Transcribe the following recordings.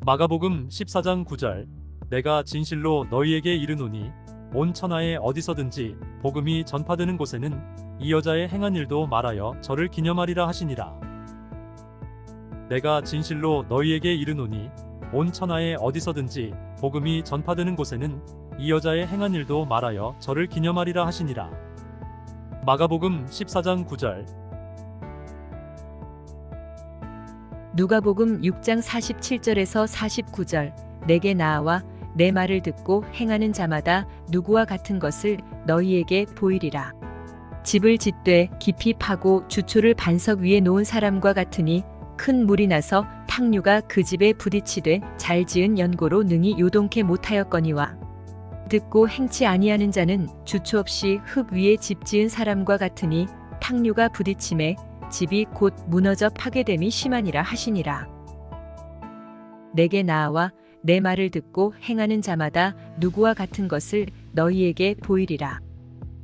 마가복음 14장 9절 내가 진실로 너희에게 이르노니 온 천하에 어디서든지 복음이 전파되는 곳에는 이 여자의 행한 일도 말하여 저를 기념하리라 하시니라. 내가 진실로 너희에게 이르노니 온 천하에 어디서든지 복음이 전파되는 곳에는 이 여자의 행한 일도 말하여 저를 기념하리라 하시니라. 마가복음 14장 9절 누가복음 6장 47절에서 49절 내게 나아와 내 말을 듣고 행하는 자마다 누구와 같은 것을 너희에게 보이리라. 집을 짓되 깊이 파고 주초를 반석 위에 놓은 사람과 같으니 큰 물이 나서 탕류가 그 집에 부딪히되 잘 지은 연고로 능히 요동케 못하였거니와 듣고 행치 아니하는 자는 주초 없이 흙 위에 집 지은 사람과 같으니 탕류가 부딪힘에 집이 곧 무너져 파괴됨이 심하니라 하시니라. 내게 나아와 내 말을 듣고 행하는 자마다 누구와 같은 것을 너희에게 보이리라.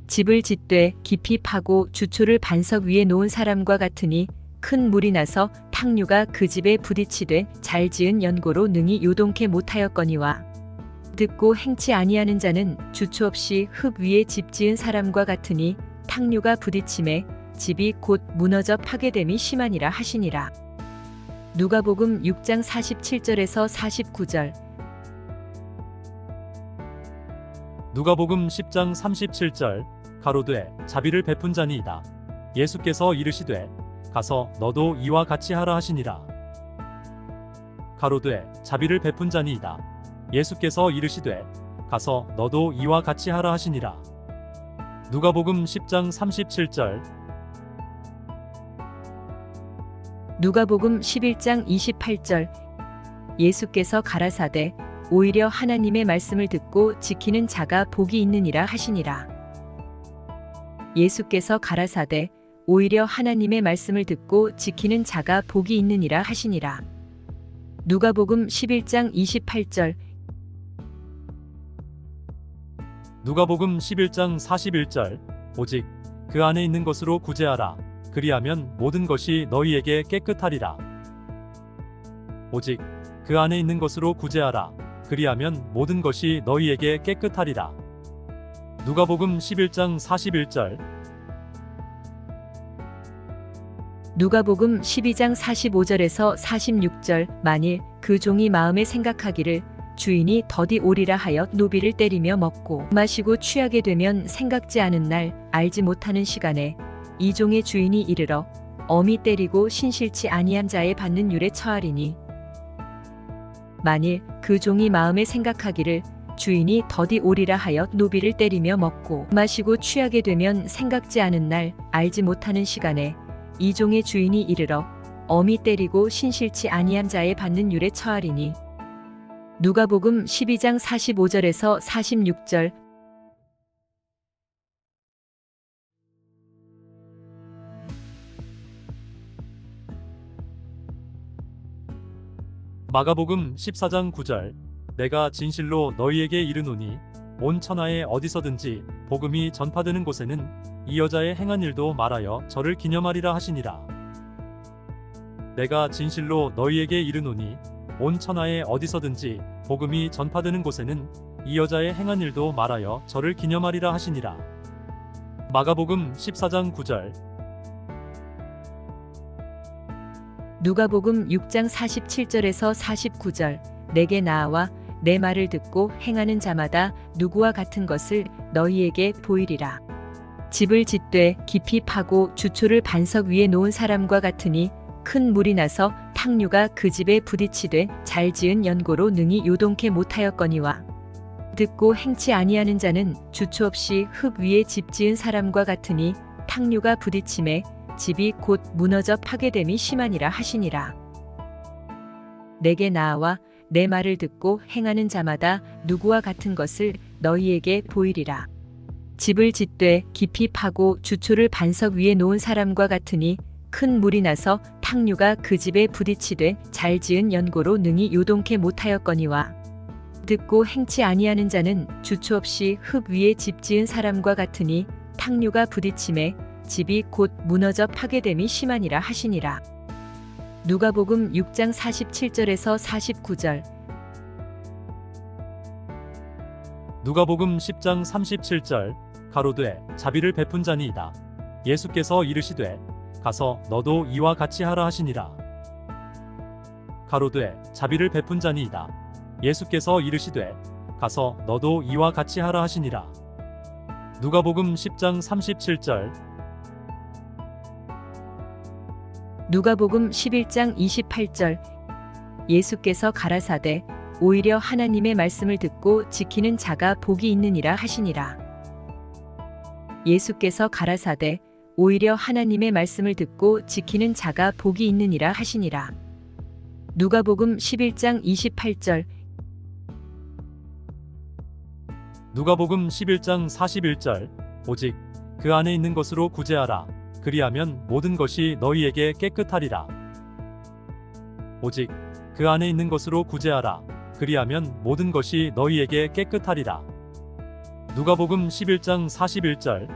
집을 짓되 깊이 파고 주초를 반석 위에 놓은 사람과 같으니 큰 물이 나서 탕류가 그 집에 부딪히되 잘 지은 연고로 능히 요동케 못하였거니와 듣고 행치 아니하는 자는 주초 없이 흙 위에 집 지은 사람과 같으니 탕류가 부딪힘에 집이 곧 무너져 파괴됨이 심하니라 하시니라. 누가복음 6장 47절에서 49절 누가복음 10장 37절 가로되 자비를 베푼 자니이다. 예수께서 이르시되 가서 너도 이와 같이 하라 하시니라. 가로되 자비를 베푼 자니이다. 예수께서 이르시되 가서 너도 이와 같이 하라 하시니라. 누가복음 10장 37절 누가복음 11장 28절 예수께서 가라사대 오히려 하나님의 말씀을 듣고 지키는 자가 복이 있느니라 하시니라. 예수께서 가라사대 오히려 하나님의 말씀을 듣고 지키는 자가 복이 있느니라 하시니라. 누가복음 11장 28절 누가복음 11장 41절 오직 그 안에 있는 것으로 구제하라. 그리하면 모든 것이 너희에게 깨끗하리라. 오직 그 안에 있는 것으로 구제하라. 그리하면 모든 것이 너희에게 깨끗하리라. 누가복음 11장 41절 누가복음 12장 45절에서 46절 만일 그 종이 마음에 생각하기를 주인이 더디 오리라 하여 노비를 때리며 먹고 마시고 취하게 되면 생각지 않은 날 알지 못하는 시간에 이 종의 주인이 이르러 엄히 때리고 신실치 아니한 자에 받는 율에 처하리니 만일 그 종이 마음에 생각하기를 주인이 더디 오리라 하여 노비를 때리며 먹고 마시고 취하게 되면 생각지 않은 날 알지 못하는 시간에 이 종의 주인이 이르러 엄히 때리고 신실치 아니한 자에 받는 율에 처하리니 누가복음 12장 45절에서 46절 마가복음 14장 9절 내가 진실로 너희에게 이르노니 온 천하에 어디서든지 복음이 전파되는 곳에는 이 여자의 행한 일도 말하여 저를 기념하리라 하시니라. 내가 진실로 너희에게 이르노니 온 천하에 어디서든지 복음이 전파되는 곳에는 이 여자의 행한 일도 말하여 저를 기념하리라 하시니라. 마가복음 14장 9절 누가복음 6장 47절에서 49절 내게 나아와 내 말을 듣고 행하는 자마다 누구와 같은 것을 너희에게 보이리라. 집을 짓되 깊이 파고 주초를 반석 위에 놓은 사람과 같으니 큰 물이 나서 탕류가 그 집에 부딪히되 잘 지은 연고로 능히 요동케 못하였거니와 듣고 행치 아니하는 자는 주초 없이 흙 위에 집 지은 사람과 같으니 탕류가 부딪힘에 집이 곧 무너져 파괴됨이 심하니라 하시니라. 내게 나아와 내 말을 듣고 행하는 자마다 누구와 같은 것을 너희에게 보이리라. 집을 짓되 깊이 파고 주초를 반석 위에 놓은 사람과 같으니 큰 물이 나서 탕류가 그 집에 부딪히되 잘 지은 연고로 능히 요동케 못하였거니와 듣고 행치 아니하는 자는 주초 없이 흙 위에 집 지은 사람과 같으니 탕류가 부딪힘에 집이 곧 무너져 파괴됨이 심하니라 하시니라. 누가복음 6장 47절에서 49절. 누가복음 10장 37절 가로되 자비를 베푼 자니이다. 예수께서 이르시되 가서 너도 이와 같이 하라 하시니라. 가로되 자비를 베푼 자니이다. 예수께서 이르시되 가서 너도 이와 같이 하라 하시니라. 누가복음 10장 37절 누가복음 11장 28절. 예수께서 가라사대 오히려 하나님의 말씀을 듣고 지키는 자가 복이 있느니라 하시니라. 예수께서 가라사대 오히려 하나님의 말씀을 듣고 지키는 자가 복이 있느니라 하시니라. 누가복음 11장 28절. 누가복음 11장 41절 오직 그 안에 있는 것으로 구제하라. 그리하면 모든 것이 너희에게 깨끗하리라. 오직 그 안에 있는 것으로 구제하라. 그리하면 모든 것이 너희에게 깨끗하리라. 누가복음 11장 41절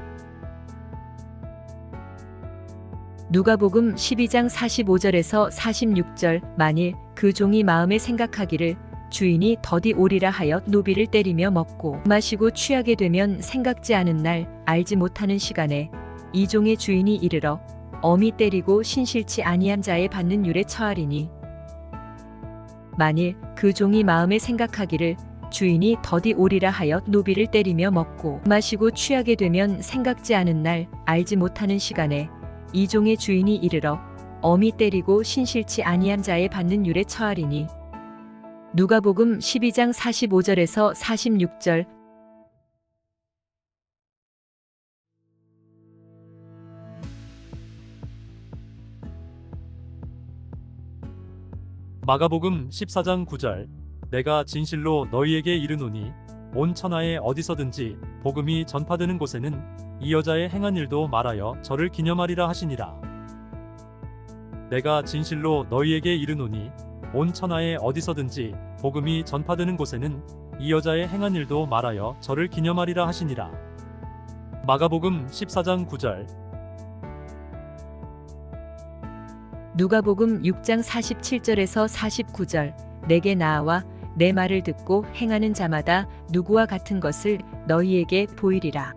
누가복음 12장 45절에서 46절. 만일 그 종이 마음에 생각하기를 주인이 더디 오리라 하여 노비를 때리며 먹고 마시고 취하게 되면 생각지 않은 날 알지 못하는 시간에 이 종의 주인이 이르러 엄히 때리고 신실치 아니한 자에 받는 율에 처하리니 만일 그 종이 마음에 생각하기를 주인이 더디 오리라 하여 노비를 때리며 먹고 마시고 취하게 되면 생각지 않은 날 알지 못하는 시간에 이 종의 주인이 이르러 엄히 때리고 신실치 아니한 자에 받는 율에 처하리니. 누가복음 12장 45절에서 46절. 마가복음 14장 9절 내가 진실로 너희에게 이르노니 온 천하에 어디서든지 복음이 전파되는 곳에는 이 여자의 행한 일도 말하여 저를 기념하리라 하시니라. 내가 진실로 너희에게 이르노니 온 천하에 어디서든지 복음이 전파되는 곳에는 이 여자의 행한 일도 말하여 저를 기념하리라 하시니라. 마가복음 14장 9절 누가복음 6장 47절에서 49절. 내게 나아와 내 말을 듣고 행하는 자마다 누구와 같은 것을 너희에게 보이리라.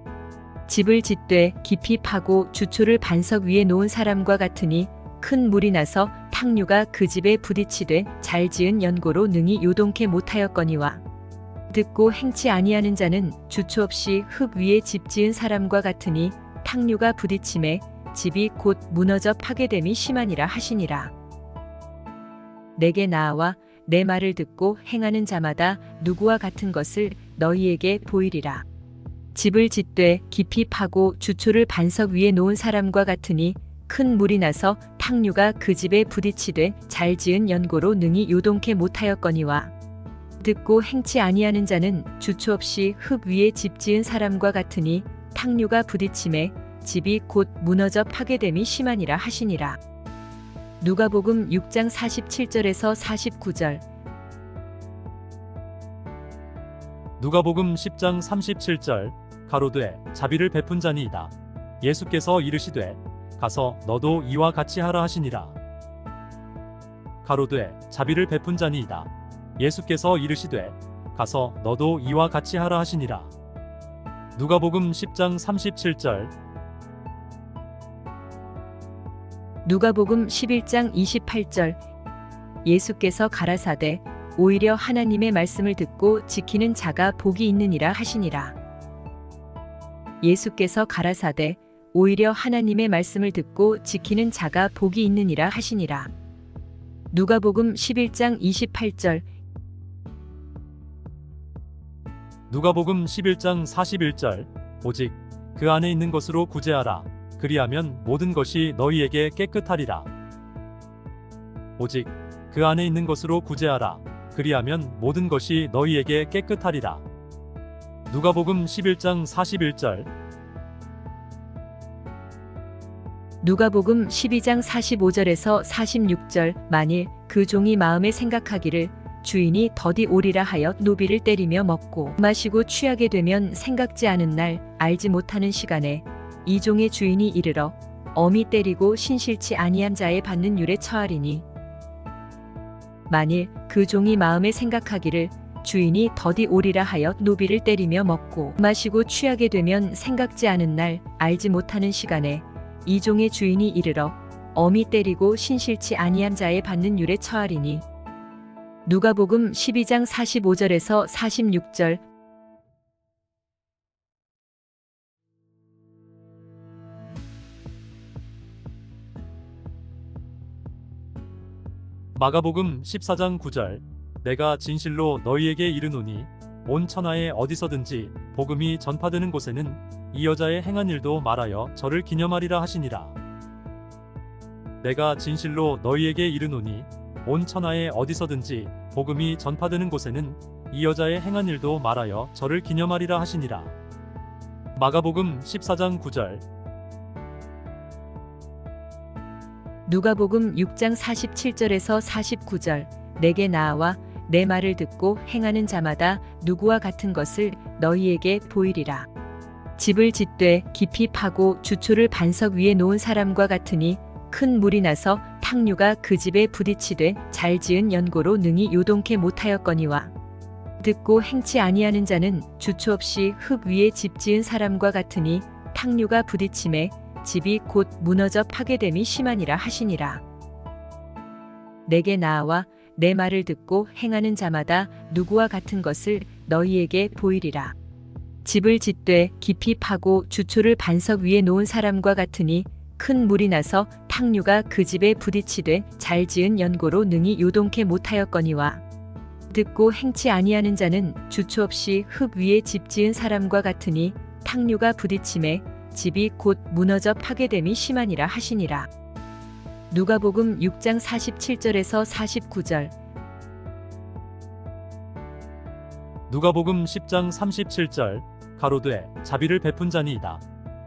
집을 짓되 깊이 파고 주초를 반석 위에 놓은 사람과 같으니 큰 물이 나서 탕류가 그 집에 부딪히되 잘 지은 연고로 능히 요동케 못하였거니와 듣고 행치 아니하는 자는 주초 없이 흙 위에 집 지은 사람과 같으니 탕류가 부딪힘에 집이 곧 무너져 파괴됨이 심하니라 하시니라. 내게 나아와 내 말을 듣고 행하는 자마다 누구와 같은 것을 너희에게 보이리라. 집을 짓되 깊이 파고 주초를 반석 위에 놓은 사람과 같으니 큰 물이 나서 탕류가 그 집에 부딪히되 잘 지은 연고로 능히 요동케 못하였거니와 듣고 행치 아니하는 자는 주초 없이 흙 위에 집 지은 사람과 같으니 탕류가 부딪힘에 집이 곧 무너져 파괴됨이 심하니라 하시니라. 누가복음 6장 47절에서 49절. 누가복음 10장 37절 가로되 자비를 베푼 자니이다. 예수께서 이르시되 가서 너도 이와 같이 하라 하시니라. 가로되 자비를 베푼 자니이다. 예수께서 이르시되 가서 너도 이와 같이 하라 하시니라. 누가복음 10장 37절 누가복음 11장 28절. 예수께서 가라사대 오히려 하나님의 말씀을 듣고 지키는 자가 복이 있느니라 하시니라. 예수께서 가라사대 오히려 하나님의 말씀을 듣고 지키는 자가 복이 있느니라 하시니라. 누가복음 11장 28절. 누가복음 11장 41절 오직 그 안에 있는 것으로 구제하라. 그리하면 모든 것이 너희에게 깨끗하리라. 오직 그 안에 있는 것으로 구제하라. 그리하면 모든 것이 너희에게 깨끗하리라. 누가복음 11장 41절 누가복음 12장 45절에서 46절. 만일 그 종이 마음에 생각하기를 주인이 더디 오리라 하여 노비를 때리며 먹고 마시고 취하게 되면 생각지 않은 날 알지 못하는 시간에 이 종의 주인이 이르러 엄히 때리고 신실치 아니한 자에 받는 율에 처하리니 만일 그 종이 마음에 생각하기를 주인이 더디 오리라 하여 노비를 때리며 먹고 마시고 취하게 되면 생각지 않은 날 알지 못하는 시간에 이 종의 주인이 이르러 엄히 때리고 신실치 아니한 자에 받는 율에 처하리니. 누가복음 12장 45절에서 46절. 마가복음 14장 9절 내가 진실로 너희에게 이르노니 온 천하에 어디서든지 복음이 전파되는 곳에는 이 여자의 행한 일도 말하여 저를 기념하리라 하시니라. 내가 진실로 너희에게 이르노니 온 천하에 어디서든지 복음이 전파되는 곳에는 이 여자의 행한 일도 말하여 저를 기념하리라 하시니라. 마가복음 14장 9절 누가복음 6장 47절에서 49절. 내게 나아와 내 말을 듣고 행하는 자마다 누구와 같은 것을 너희에게 보이리라. 집을 짓되 깊이 파고 주초를 반석 위에 놓은 사람과 같으니 큰 물이 나서 탕류가 그 집에 부딪히되 잘 지은 연고로 능히 요동케 못하였거니와. 듣고 행치 아니하는 자는 주초 없이 흙 위에 집 지은 사람과 같으니 탕류가 부딪힘에 집이 곧 무너져 파괴됨이 심하니라 하시니라. 내게 나아와 내 말을 듣고 행하는 자마다 누구와 같은 것을 너희에게 보이리라. 집을 짓되 깊이 파고 주초를 반석 위에 놓은 사람과 같으니 큰 물이 나서 탕류가 그 집에 부딪히되 잘 지은 연고로 능히 요동케 못하였거니와. 듣고 행치 아니하는 자는 주초 없이 흙 위에 집 지은 사람과 같으니 탕류가 부딪힘에 집이 곧 무너져 파괴됨이 심하니라 하시니라. 누가복음 6장 47절에서 49절. 누가복음 10장 37절 가로되 자비를 베푼 자니이다.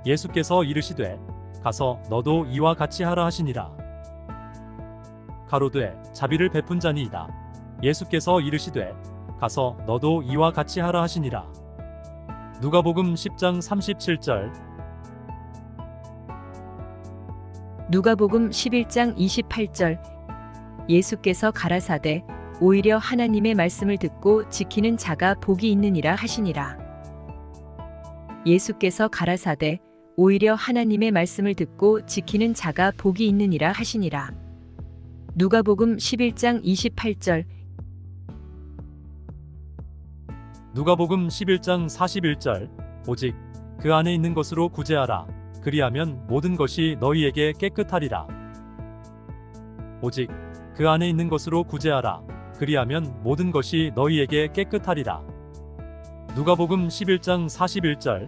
예수께서 이르시되 가서 너도 이와 같이 하라 하시니라. 가로되 자비를 베푼 자니이다. 예수께서 이르시되 가서 너도 이와 같이 하라 하시니라. 누가복음 10장 37절 누가복음 11장 28절. 예수께서 가라사대 오히려 하나님의 말씀을 듣고 지키는 자가 복이 있느니라 하시니라. 예수께서 가라사대 오히려 하나님의 말씀을 듣고 지키는 자가 복이 있느니라 하시니라. 누가복음 11장 28절. 누가복음 11장 41절 오직 그 안에 있는 것으로 구제하라. 그리하면 모든 것이 너희에게 깨끗하리라. 오직 그 안에 있는 것으로 구제하라. 그리하면 모든 것이 너희에게 깨끗하리라. 누가복음 11장 41절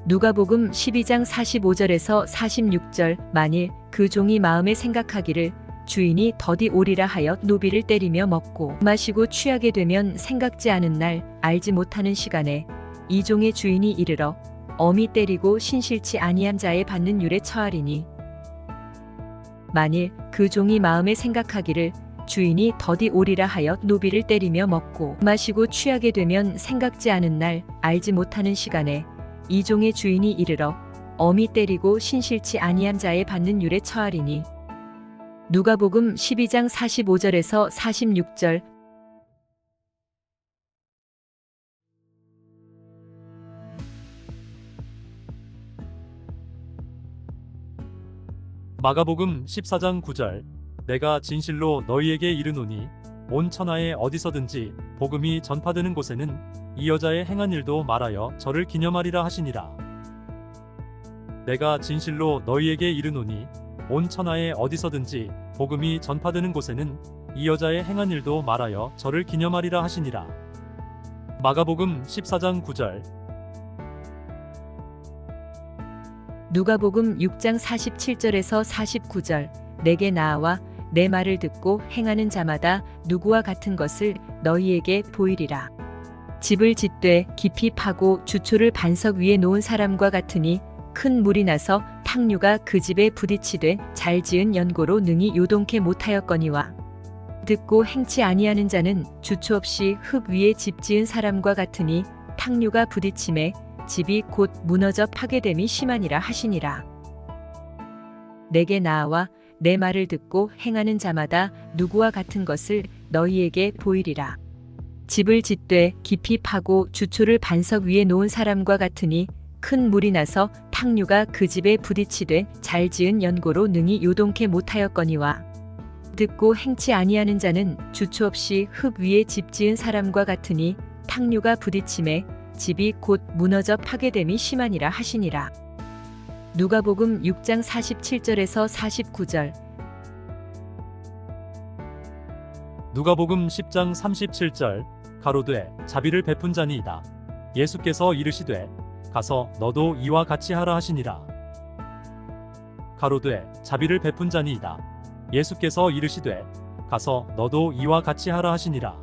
누가복음 12장 45절에서 46절. 만일 그 종이 마음에 생각하기를 주인이 더디 오리라 하여 노비를 때리며 먹고 마시고 취하게 되면 생각지 않은 날 알지 못하는 시간에 이 종의 주인이 이르러 엄히 때리고 신실치 아니한 자에 받는 율에 처하리니. 만일 그 종이 마음에 생각하기를 주인이 더디 오리라 하여 노비를 때리며 먹고 마시고 취하게 되면 생각지 않은 날 알지 못하는 시간에 이 종의 주인이 이르러 엄히 때리고 신실치 아니한 자에 받는 율에 처하리니. 누가복음 12장 45절에서 46절. 마가복음 14장 9절 내가 진실로 너희에게 이르노니 온 천하에 어디서든지 복음이 전파되는 곳에는 이 여자의 행한 일도 말하여 저를 기념하리라 하시니라. 내가 진실로 너희에게 이르노니 온 천하에 어디서든지 복음이 전파되는 곳에는 이 여자의 행한 일도 말하여 저를 기념하리라 하시니라. 마가복음 14장 9절 누가복음 6장 47절에서 49절. 내게 나아와 내 말을 듣고 행하는 자마다 누구와 같은 것을 너희에게 보이리라. 집을 짓되 깊이 파고 주초를 반석 위에 놓은 사람과 같으니 큰 물이 나서 탕류가 그 집에 부딪히되 잘 지은 연고로 능히 요동케 못하였거니와. 듣고 행치 아니하는 자는 주초 없이 흙 위에 집 지은 사람과 같으니 탕류가 부딪힘에 집이 곧 무너져 파괴됨이 심하니라 하시니라. 내게 나아와 내 말을 듣고 행하는 자마다 누구와 같은 것을 너희에게 보이리라. 집을 짓되 깊이 파고 주초를 반석 위에 놓은 사람과 같으니 큰 물이 나서 탕류가 그 집에 부딪히되 잘 지은 연고로 능히 요동케 못하였거니와 듣고 행치 아니하는 자는 주초 없이 흙 위에 집 지은 사람과 같으니 탕류가 부딪힘에 집이 곧 무너져 파괴됨이 심하니라 하시니라. 누가복음 6장 47절에서 49절. 누가복음 10장 37절. 가로되 자비를 베푼 자니이다. 예수께서 이르시되 가서 너도 이와 같이 하라 하시니라. 가로되 자비를 베푼 자니이다. 예수께서 이르시되 가서 너도 이와 같이 하라 하시니라.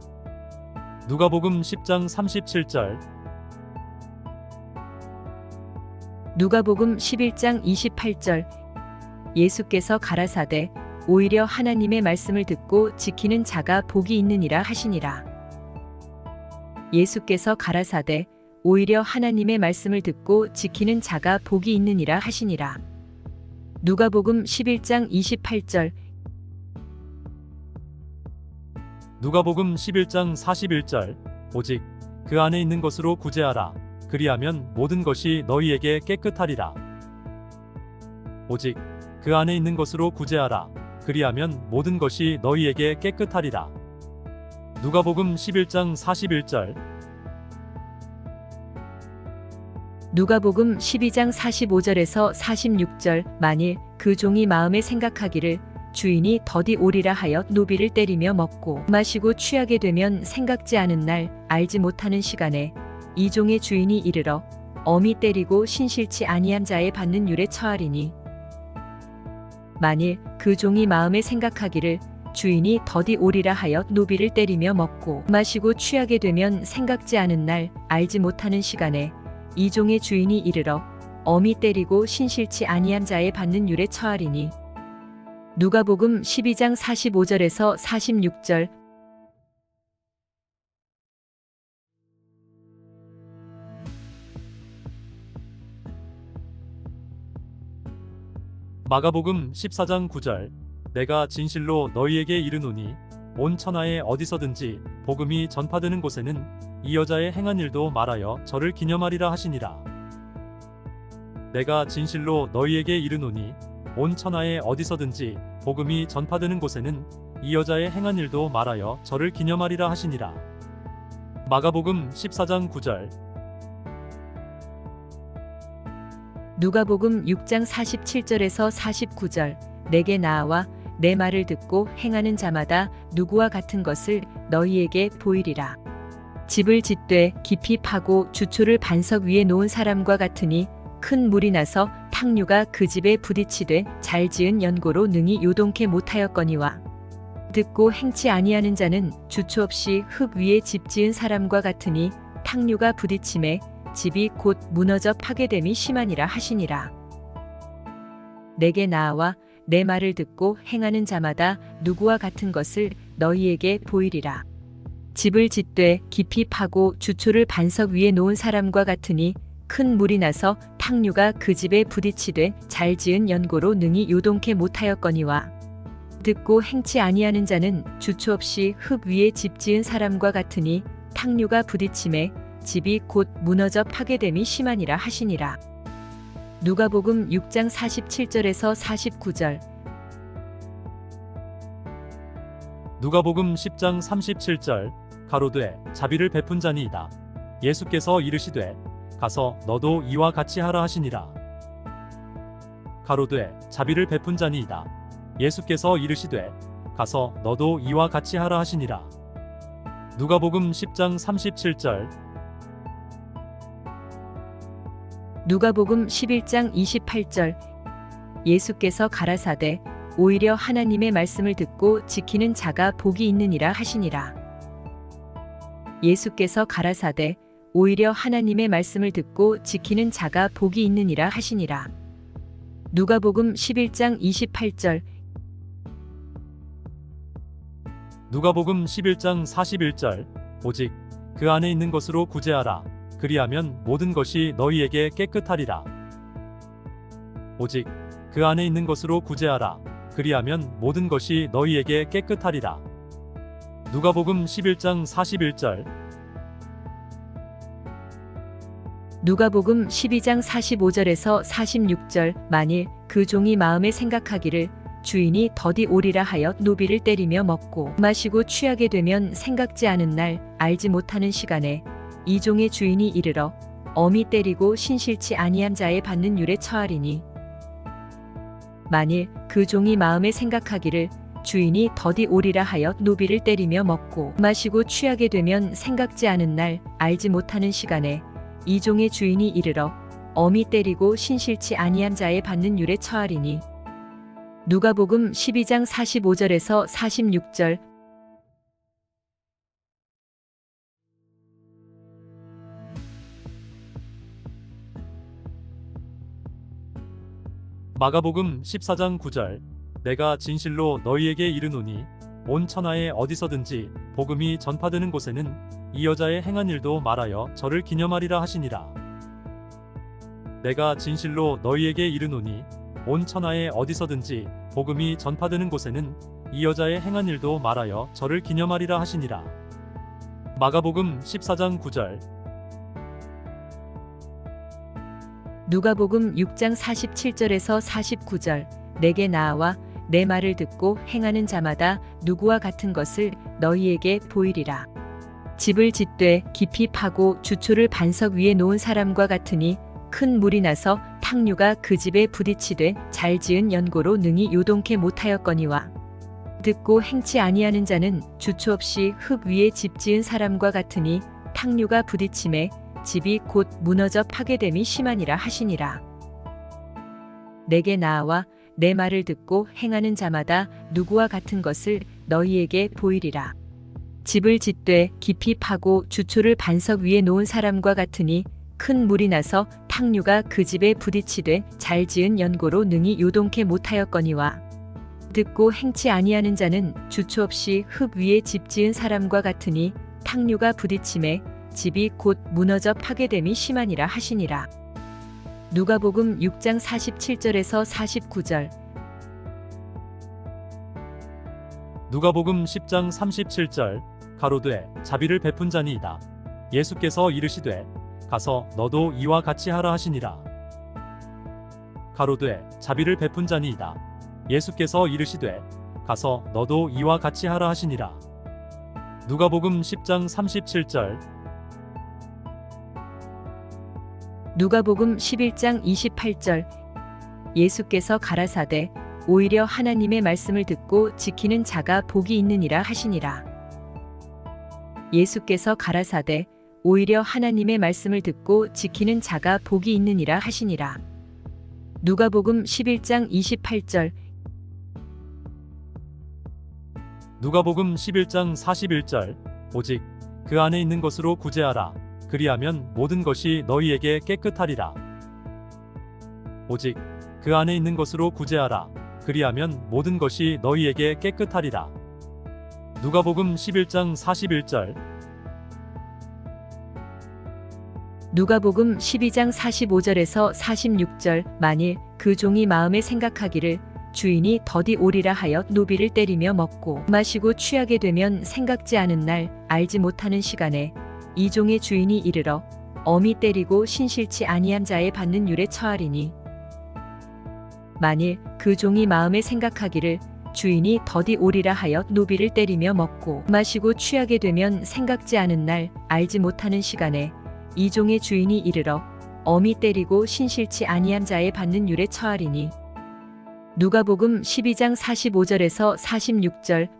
누가복음 10장 37절. 누가복음 11장 28절. 예수께서 가라사대 오히려 하나님의 말씀을 듣고 지키는 자가 복이 있느니라 하시니라. 예수께서 가라사대 오히려 하나님의 말씀을 듣고 지키는 자가 복이 있느니라 하시니라. 누가복음 11장 28절. 누가복음 11장 41절. 오직 그 안에 있는 것으로 구제하라. 그리하면 모든 것이 너희에게 깨끗하리라. 오직 그 안에 있는 것으로 구제하라. 그리하면 모든 것이 너희에게 깨끗하리라. 누가복음 11장 41절. 누가복음 12장 45절에서 46절. 만일 그 종이 마음에 생각하기를 주인이 더디 오리라 하여 노비를 때리며 먹고 마시고 취하게 되면 생각지 않은 날 알지 못하는 시간에 이 종의 주인이 이르러 엄히 때리고 신실치 아니한 자에 받는 율에 처하리니 만일 그 종이 마음에 생각하기를 주인이 더디 오리라 하여 노비를 때리며 먹고 마시고 취하게 되면 생각지 않은 날 알지 못하는 시간에 이 종의 주인이 이르러 엄히 때리고 신실치 아니한 자에 받는 율에 처하리니 누가복음 12장 45절에서 46절. 마가복음 14장 9절. 내가 진실로 너희에게 이르노니 온 천하에 어디서든지 복음이 전파되는 곳에는 이 여자의 행한 일도 말하여 저를 기념하리라 하시니라. 내가 진실로 너희에게 이르노니 온 천하에 어디서든지 복음이 전파되는 곳에는 이 여자의 행한 일도 말하여 저를 기념하리라 하시니라. 마가복음 14장 9절. 누가복음 6장 47절에서 49절. 내게 나아와 내 말을 듣고 행하는 자마다 누구와 같은 것을 너희에게 보이리라. 집을 짓되 깊이 파고 주초를 반석 위에 놓은 사람과 같으니 큰 물이 나서 탕류가 그 집에 부딪히되 잘 지은 연고로 능히 요동케 못하였거니와 듣고 행치 아니하는 자는 주초 없이 흙 위에 집 지은 사람과 같으니 탕류가 부딪힘에 집이 곧 무너져 파괴됨이 심하니라 하시니라. 내게 나아와 내 말을 듣고 행하는 자마다 누구와 같은 것을 너희에게 보이리라. 집을 짓되 깊이 파고 주초를 반석 위에 놓은 사람과 같으니 큰 물이 나서 탕류가 그 집에 부딪히되 잘 지은 연고로 능히 요동케 못하였거니와 듣고 행치 아니하는 자는 주초 없이 흙 위에 집 지은 사람과 같으니 탕류가 부딪힘에 집이 곧 무너져 파괴됨이 심하니라 하시니라. 누가복음 6장 47절에서 49절. 누가복음 10장 37절. 가로되 자비를 베푼 자니이다. 예수께서 이르시되 가서 너도 이와 같이 하라 하시니라. 가로되 자비를 베푼 자니이다. 예수께서 이르시되 가서 너도 이와 같이 하라 하시니라. 누가복음 10장 37절. 누가복음 11장 28절. 예수께서 가라사대 오히려 하나님의 말씀을 듣고 지키는 자가 복이 있느니라 하시니라. 예수께서 가라사대 오히려 하나님의 말씀을 듣고 지키는 자가 복이 있느니라 하시니라. 누가복음 11장 28절. 누가복음 11장 41절. 오직 그 안에 있는 것으로 구제하라. 그리하면 모든 것이 너희에게 깨끗하리라. 오직 그 안에 있는 것으로 구제하라. 그리하면 모든 것이 너희에게 깨끗하리라. 누가복음 11장 41절. 누가복음 12장 45절에서 46절. 만일 그 종이 마음에 생각하기를 주인이 더디 오리라 하여 노비를 때리며 먹고 마시고 취하게 되면 생각지 않은 날 알지 못하는 시간에 이 종의 주인이 이르러 엄히 때리고 신실치 아니한 자에 받는 율에 처하리니, 만일 그 종이 마음에 생각하기를 주인이 더디 오리라 하여 노비를 때리며 먹고 마시고 취하게 되면 생각지 않은 날 알지 못하는 시간에 이 종의 주인이 이르러 엄히 때리고 신실치 아니한 자에 받는 율에 처하리니. 누가복음 12장 45절에서 46절. 마가복음 14장 9절. 내가 진실로 너희에게 이르노니 온 천하에 어디서든지 복음이 전파되는 곳에는 이 여자의 행한 일도 말하여 저를 기념하리라 하시니라. 내가 진실로 너희에게 이르노니 온 천하에 어디서든지 복음이 전파되는 곳에는 이 여자의 행한 일도 말하여 저를 기념하리라 하시니라. 마가복음 14장 9절. 누가복음 6장 47절에서 49절. 내게 나아와 내 말을 듣고 행하는 자마다 누구와 같은 것을 너희에게 보이리라. 집을 짓되 깊이 파고 주초를 반석 위에 놓은 사람과 같으니 큰 물이 나서 탕류가 그 집에 부딪히되 잘 지은 연고로 능히 요동케 못하였거니와, 듣고 행치 아니하는 자는 주초 없이 흙 위에 집 지은 사람과 같으니 탕류가 부딪힘에 집이 곧 무너져 파괴됨이 심하니라 하시니라. 내게 나아와 내 말을 듣고 행하는 자마다 누구와 같은 것을 너희에게 보이리라. 집을 짓되 깊이 파고 주초를 반석 위에 놓은 사람과 같으니 큰 물이 나서 탕류가 그 집에 부딪히되 잘 지은 연고로 능히 요동케 못하였거니와, 듣고 행치 아니하는 자는 주초 없이 흙 위에 집 지은 사람과 같으니 탕류가 부딪힘에 집이 곧 무너져 파괴됨이 심하니라 하시니라. 누가복음 6장 47절에서 49절. 누가복음 10장 37절. 가로되 자비를 베푼 자니이다. 예수께서 이르시되 가서 너도 이와 같이 하라 하시니라. 가로되 자비를 베푼 자니이다. 예수께서 이르시되 가서 너도 이와 같이 하라 하시니라. 누가복음 10장 37절. 누가복음 11장 28절. 예수께서 가라사대 오히려 하나님의 말씀을 듣고 지키는 자가 복이 있느니라 하시니라. 예수께서 가라사대 오히려 하나님의 말씀을 듣고 지키는 자가 복이 있느니라 하시니라. 누가복음 11장 28절. 누가복음 11장 41절. 오직 그 안에 있는 것으로 구제하라. 그리하면 모든 것이 너희에게 깨끗하리라. 오직 그 안에 있는 것으로 구제하라. 그리하면 모든 것이 너희에게 깨끗하리라. 누가복음 11장 41절. 누가복음 12장 45절에서 46절. 만일 그 종이 마음에 생각하기를 주인이 더디 오리라 하여 노비를 때리며 먹고 마시고 취하게 되면 생각지 않은 날 알지 못하는 시간에 이 종의 주인이 이르러 엄히 때리고 신실치 아니한 자에 받는 율에 처하리니, 만일 그 종이 마음에 생각하기를 주인이 더디 오리라 하여 노비를 때리며 먹고 마시고 취하게 되면 생각지 않은 날 알지 못하는 시간에 이 종의 주인이 이르러 엄히 때리고 신실치 아니한 자에 받는 율에 처하리니. 누가복음 12장 45절에서 46절.